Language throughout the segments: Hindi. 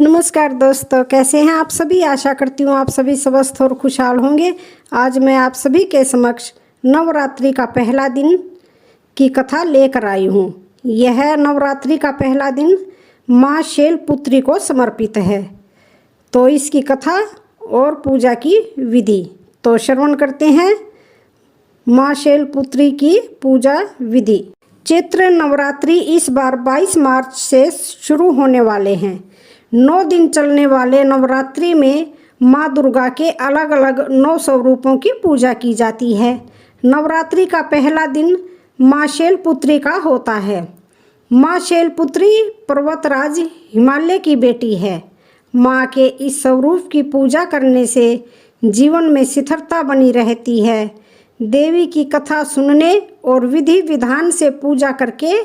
नमस्कार दोस्तों, कैसे हैं आप सभी। आशा करती हूँ आप सभी स्वस्थ और खुशहाल होंगे। आज मैं आप सभी के समक्ष नवरात्रि का पहला दिन की कथा लेकर आई हूँ। यह नवरात्रि का पहला दिन माँ शैलपुत्री को समर्पित है। तो इसकी कथा और पूजा की विधि तो श्रवण करते हैं। माँ शैलपुत्री की पूजा विधि। चैत्र नवरात्रि इस बार 22 मार्च से शुरू होने वाले हैं। 9 दिन चलने वाले नवरात्रि में माँ दुर्गा के अलग अलग 9 स्वरूपों की पूजा की जाती है। नवरात्रि का पहला दिन माँ शैलपुत्री का होता है। माँ शैलपुत्री पर्वतराज हिमालय की बेटी है। माँ के इस स्वरूप की पूजा करने से जीवन में स्थिरता बनी रहती है। देवी की कथा सुनने और विधि विधान से पूजा करके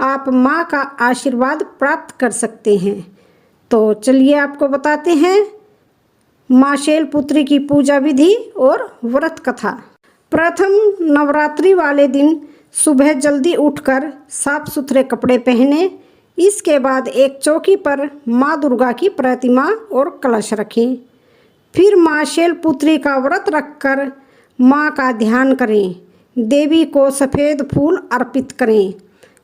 आप माँ का आशीर्वाद प्राप्त कर सकते हैं। तो चलिए आपको बताते हैं माँ शैलपुत्री की पूजा विधि और व्रत कथा। प्रथम नवरात्रि वाले दिन सुबह जल्दी उठकर साफ सुथरे कपड़े पहने। इसके बाद एक चौकी पर माँ दुर्गा की प्रतिमा और कलश रखें। फिर माँ शैलपुत्री का व्रत रखकर माँ का ध्यान करें। देवी को सफ़ेद फूल अर्पित करें।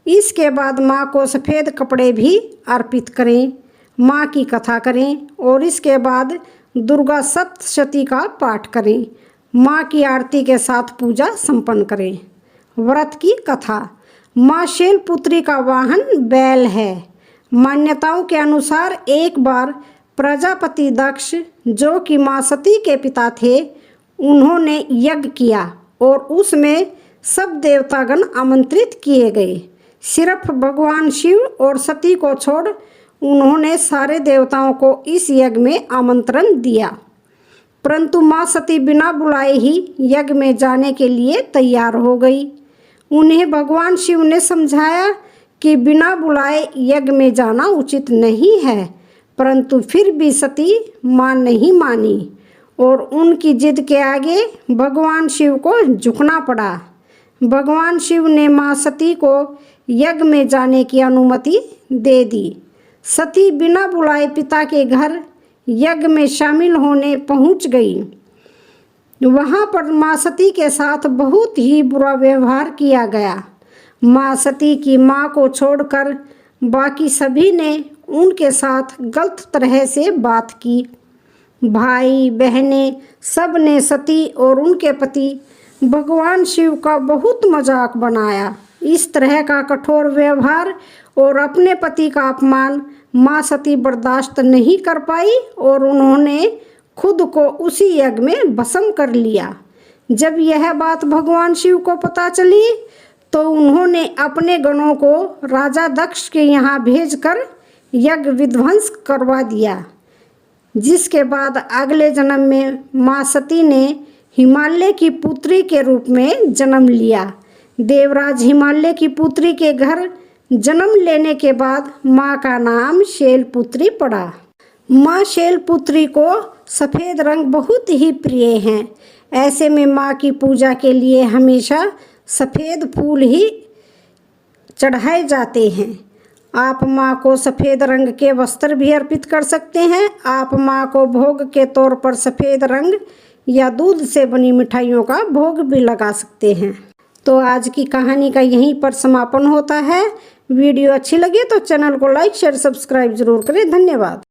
इसके बाद माँ को सफ़ेद कपड़े भी अर्पित करें। माँ की कथा करें और इसके बाद दुर्गा सप्तशती का पाठ करें। माँ की आरती के साथ पूजा संपन्न करें। व्रत की कथा। माँ शैलपुत्री का वाहन बैल है। मान्यताओं के अनुसार एक बार प्रजापति दक्ष, जो कि माँ सती के पिता थे, उन्होंने यज्ञ किया और उसमें सब देवतागण आमंत्रित किए गए। सिर्फ भगवान शिव और सती को छोड़ उन्होंने सारे देवताओं को इस यज्ञ में आमंत्रण दिया। परंतु माँ सती बिना बुलाए ही यज्ञ में जाने के लिए तैयार हो गई। उन्हें भगवान शिव ने समझाया कि बिना बुलाए यज्ञ में जाना उचित नहीं है, परंतु फिर भी सती माँ नहीं मानी और उनकी जिद के आगे भगवान शिव को झुकना पड़ा। भगवान शिव ने माँ सती को यज्ञ में जाने की अनुमति दे दी। सती बिना बुलाए पिता के घर यज्ञ में शामिल होने पहुंच गई। वहां पर माँ सती के साथ बहुत ही बुरा व्यवहार किया गया। माँ सती की माँ को छोड़कर बाकी सभी ने उनके साथ गलत तरह से बात की। भाई बहनें सब ने सती और उनके पति भगवान शिव का बहुत मजाक बनाया। इस तरह का कठोर व्यवहार और अपने पति का अपमान माँ सती बर्दाश्त नहीं कर पाई और उन्होंने खुद को उसी यज्ञ में भस्म कर लिया। जब यह बात भगवान शिव को पता चली तो उन्होंने अपने गणों को राजा दक्ष के यहाँ भेजकर यज्ञ विध्वंस करवा दिया। जिसके बाद अगले जन्म में माँ सती ने हिमालय की पुत्री के रूप में जन्म लिया। देवराज हिमालय की पुत्री के घर जन्म लेने के बाद माँ का नाम शैलपुत्री पड़ा। माँ शैलपुत्री को सफ़ेद रंग बहुत ही प्रिय हैं। ऐसे में माँ की पूजा के लिए हमेशा सफ़ेद फूल ही चढ़ाए जाते हैं। आप माँ को सफ़ेद रंग के वस्त्र भी अर्पित कर सकते हैं। आप माँ को भोग के तौर पर सफ़ेद रंग या दूध से बनी मिठाइयों का भोग भी लगा सकते हैं। तो आज की कहानी का यहीं पर समापन होता है। वीडियो अच्छी लगे तो चैनल को लाइक शेयर सब्सक्राइब जरूर करें। धन्यवाद।